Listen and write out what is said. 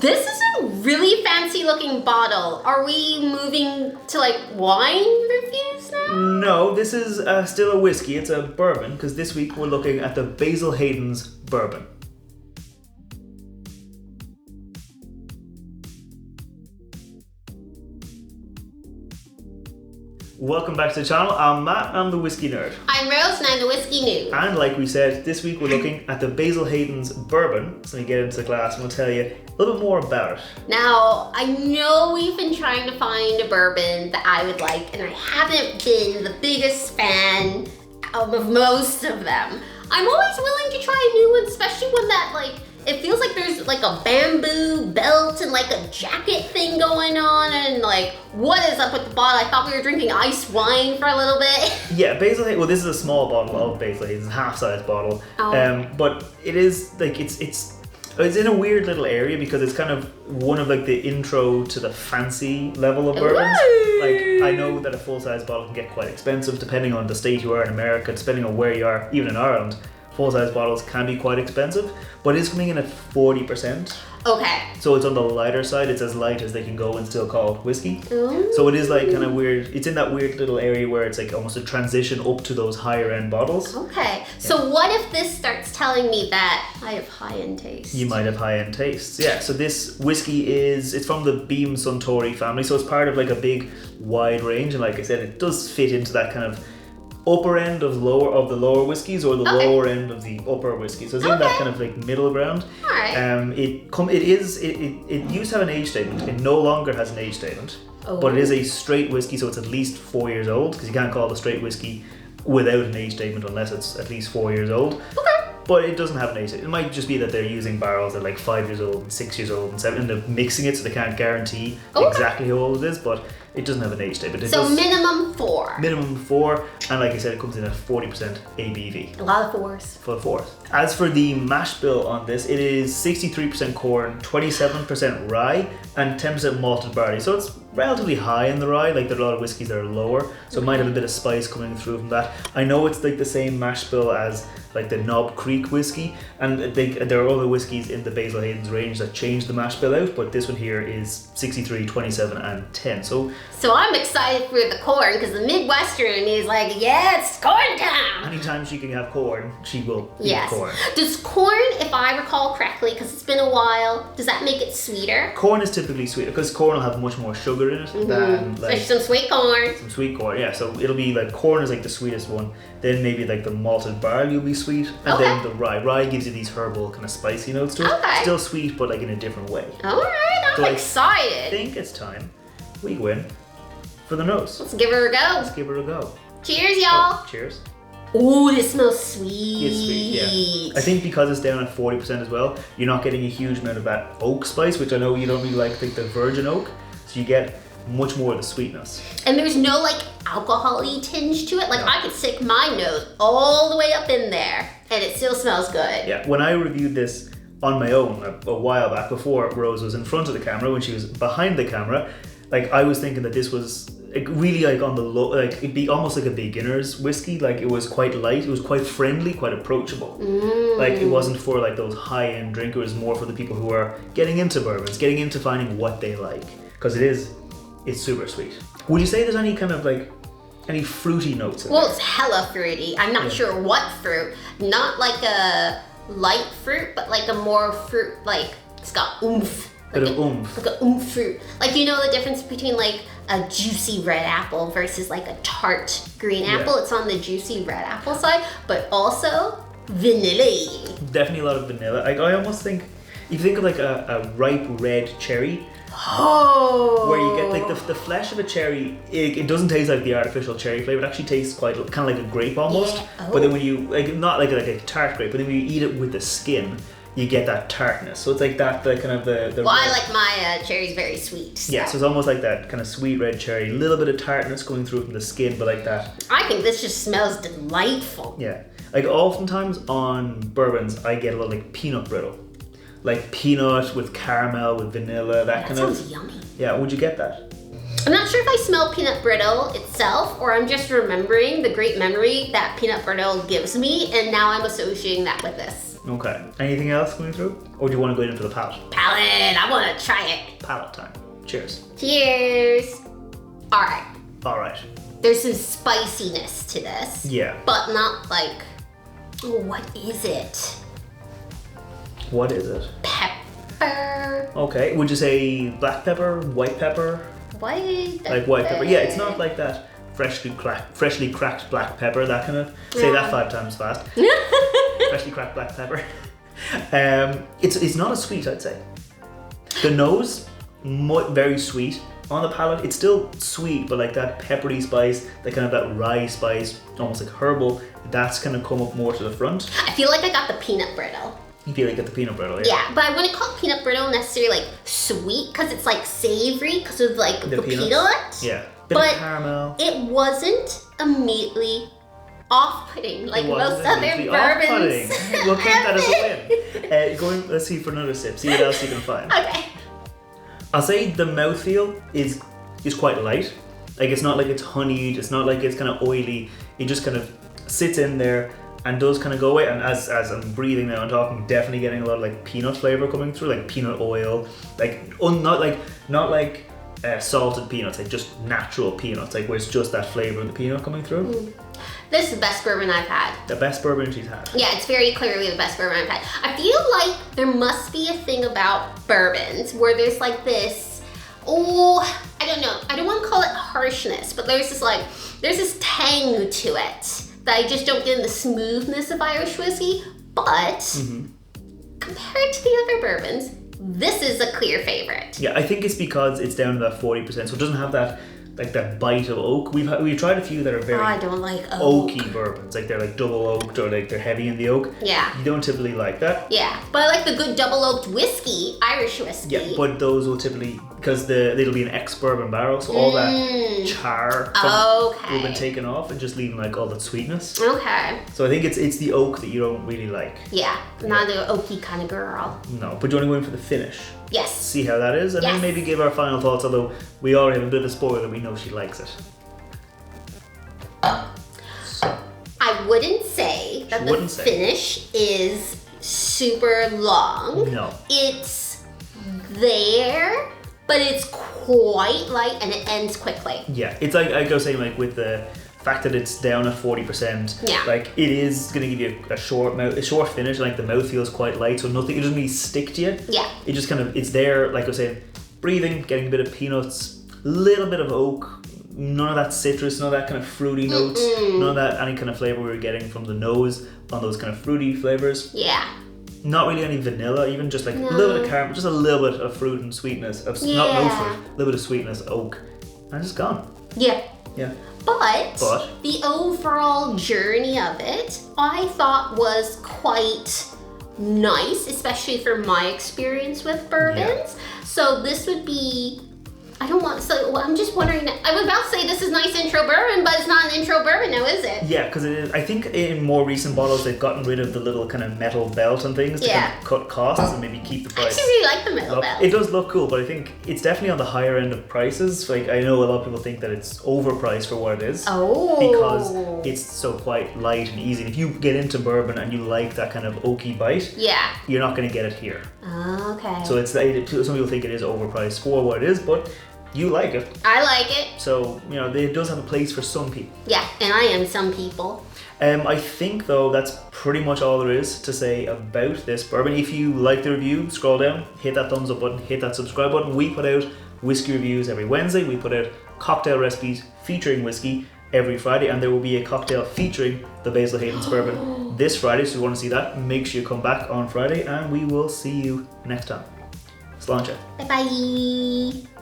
This is a really fancy looking bottle. Are we moving to like wine reviews now? No, this is still a whiskey. It's a bourbon, because this week we're looking at the Basil Hayden's Bourbon. Welcome back to the channel. I'm Matt, I'm the Whiskey Nerd. I'm Rose and I'm the Whiskey Noob. And like we said, this week we're looking at the Basil Hayden's Bourbon. So we get into the glass and we'll tell you a little bit more about it. Now, I know we've been trying to find a bourbon that I would like, and I haven't been the biggest fan of most of them. I'm always willing to try a new one, especially one that it feels like there's like a bamboo belt and like a jacket thing going on, and like, what is up with the bottle? I thought we were drinking iced wine for a little bit. Yeah, Basil Hayden, well, this is a small bottle of Basil Hayden. It's a half-size bottle. Oh. But it is like, it's in a weird little area because it's kind of one of like the intro to the fancy level of bourbons. Ooh. Like, I know that a full-size bottle can get quite expensive depending on the state you are in America, depending on where you are, even in Ireland. Full-size bottles can be quite expensive, but it's coming in at 40%. Okay. So it's on the lighter side. It's as light as they can go and still call it whiskey. Ooh. So it is like kind of weird. It's in that weird little area where it's like almost a transition up to those higher end bottles. Okay. So what if this starts telling me that I have high-end taste? You might have high-end tastes. Yeah, so this whiskey it's from the Beam Suntory family, so it's part of like a big wide range, and like I said, it does fit into that kind of upper end of the lower whiskeys, or the lower end of the upper whiskey. So it's in that kind of like middle ground. All right. It used to have an age statement. It no longer has an age statement. Oh. But it is a straight whiskey, so it's at least 4 years old, because you can't call it a straight whiskey without an age statement unless it's at least 4 years old. Okay. But it doesn't have an age statement. It might just be that they're using barrels that are like 5 years old and 6 years old and 7, and they're mixing it, so they can't guarantee exactly how old it is, but it doesn't have an age statement. So minimum 4. Minimum 4, and like I said, it comes in at 40% ABV. A lot of 4s. For the 4th. As for the mash bill on this, it is 63% corn, 27% rye, and 10% malted barley. So it's relatively high in the rye. Like, there are a lot of whiskies that are lower, so it might have a bit of spice coming through from that. I know it's like the same mash bill as like the Knob Creek whiskey, and there are other whiskies in the Basil Hayden's range that change the mash bill out, but this one here is 63, 27, and 10. So I'm excited for the corn, because the Midwestern is like, yeah, it's corn time. anytime she can have corn, she will eat corn. Does corn, if I recall correctly, because it's been a while, does that make it sweeter? Corn is typically sweeter, because corn will have much more sugar in it than like some sweet corn. Some sweet corn, yeah. So it'll be like corn is like the sweetest one. Then maybe like the malted barley will be sweet, and then the rye. Rye gives you these herbal kind of spicy notes to it. Okay. Still sweet, but like in a different way. All right, I'm excited. I think it's time we go in for the nose. Let's give her a go. Let's give her a go. Cheers, y'all. Oh, cheers. Ooh, this smells sweet. It's sweet, yeah. I think because it's down at 40% as well, you're not getting a huge amount of that oak spice, which I know you don't really like the virgin oak, so you get much more of the sweetness. And there's no like alcohol-y tinge to it. Like, I could stick my nose all the way up in there and it still smells good. Yeah, when I reviewed this on my own a while back, before Rose was in front of the camera, when she was behind the camera, like, I was thinking that this was like really like on the low, like it'd be almost like a beginner's whiskey. Like, it was quite light, it was quite friendly, quite approachable. Like, it wasn't for like those high-end drinkers, it was more for the people who are getting into bourbons, getting into finding what they like, because it's super sweet. Would you say there's any kind of like any fruity notes in Well, it's hella fruity. I'm not sure what fruit. Not like a light fruit, but like a more fruit, like it's got oomph. Bit of oomph. Like a oomph fruit. Like, you know the difference between like a juicy red apple versus like a tart green apple? It's on the juicy red apple side, but also vanilla. Definitely a lot of vanilla. Like, I almost think, if you think of like a ripe red cherry, where you get like the flesh of a cherry, it doesn't taste like the artificial cherry flavor. It actually tastes quite kind of like a grape almost. Yeah. But then when you not like a tart grape, but then when you eat it with the skin, you get that tartness. So it's like that, the kind of the well, I like my cherries very sweet. So. Yeah, so it's almost like that kind of sweet red cherry, a little bit of tartness going through from the skin, but like that. I think this just smells delightful. Yeah, like oftentimes on bourbons, I get a little like peanut brittle. Like peanut with caramel, with vanilla, that kind of. That sounds yummy. Yeah, would you get that? I'm not sure if I smell peanut brittle itself, or I'm just remembering the great memory that peanut brittle gives me, and now I'm associating that with this. Okay. Anything else coming through? Or do you want to go in for the palate? Palate, I want to try it. Palate time. Cheers. Cheers. All right. All right. There's some spiciness to this. Yeah. But not like, oh, what is it? What is it? Pepper. Okay. Would you say black pepper, white pepper? White pepper. Like white pepper. Yeah, it's not like that freshly cracked black pepper, that kind of. Say that 5 times fast. Freshly cracked black pepper. It's not as sweet, I'd say. The nose, very sweet. On the palate, it's still sweet, but like that peppery spice, that kind of that rye spice, almost like herbal, that's kind of come up more to the front. I feel like I got the peanut brittle. You feel like you got the peanut brittle, Yeah, but I wouldn't call it peanut brittle necessarily like sweet, because it's like savory because of like the peanut. Yeah, bit of caramel. It wasn't immediately off-putting like most other bourbons. We'll count that as a win. Let's see for another sip. See what else you can find. Okay. I'll say the mouthfeel is quite light. Like it's not like it's honeyed. It's not like it's kind of oily. It just kind of sits in there and does kind of go away. And as I'm breathing now and talking, definitely getting a lot of like peanut flavor coming through, like peanut oil, like not like salted peanuts, like just natural peanuts, like where it's just that flavor of the peanut coming through. This is the best bourbon I've had. The best bourbon she's had. Yeah, it's very clearly the best bourbon I've had. I feel like there must be a thing about bourbons where there's like this, I don't know. I don't want to call it harshness, but there's this tang to it that I just don't get in the smoothness of Irish whiskey. But compared to the other bourbons, this is a clear favorite. Yeah, I think it's because it's down to that 40%, so it doesn't have that like that bite of oak. We've tried a few that are very I don't like oak. Oaky bourbons, like they're like double oaked or like they're heavy in the oak. Yeah. You don't typically like that. Yeah, but I like the good double oaked whiskey, Irish whiskey. Yeah, but those will typically, because it'll be an ex-bourbon barrel, so all that char will be taken off and just leaving like all that sweetness. Okay. So I think it's the oak that you don't really like. Yeah, not the oaky kind of girl. No, but do you want to go in for the finish? Yes. See how that is, and then maybe give our final thoughts, although we already have a bit of a spoiler, we know she likes it. So. I wouldn't say that the finish is super long. No. It's there, but it's quite light and it ends quickly. Yeah, it's like I go saying, like with the fact that it's down at 40%, yeah, like it is going to give you a short finish. Like the mouth feels quite light, so nothing, it doesn't really stick to you. Yeah, it just kind of, it's there, like I was saying, breathing, getting a bit of peanuts, little bit of oak, none of that citrus, none of that kind of fruity notes, none of that any kind of flavor we were getting from the nose on those kind of fruity flavors. Yeah. Not really any vanilla, even just like a little bit of caramel, just a little bit of fruit and sweetness, not no fruit, a little bit of sweetness, oak, and it's gone. Yeah. Yeah. But the overall journey of it, I thought was quite nice, especially for my experience with bourbons. Yeah. So this would be, I'm just wondering, I was about to say this is nice intro bourbon, but it's not an intro bourbon now, is it? Yeah, because it is. I think in more recent bottles they've gotten rid of the little kind of metal belt and things to kind of cut costs and maybe keep the price. I actually really like the metal belt. It does look cool, but I think it's definitely on the higher end of prices. Like I know a lot of people think that it's overpriced for what it is. Oh. Because it's so quite light and easy. And if you get into bourbon and you like that kind of oaky bite, yeah, you're not going to get it here. Okay. So some people think it is overpriced for what it is, but you like it. I like it. So, it does have a place for some people. Yeah, and I am some people. I think, though, that's pretty much all there is to say about this bourbon. If you like the review, scroll down, hit that thumbs up button, hit that subscribe button. We put out whiskey reviews every Wednesday. We put out cocktail recipes featuring whiskey every Friday, and there will be a cocktail featuring the Basil Hayden's bourbon this Friday. So if you want to see that, make sure you come back on Friday, and we will see you next time. Sláinte. Bye-bye.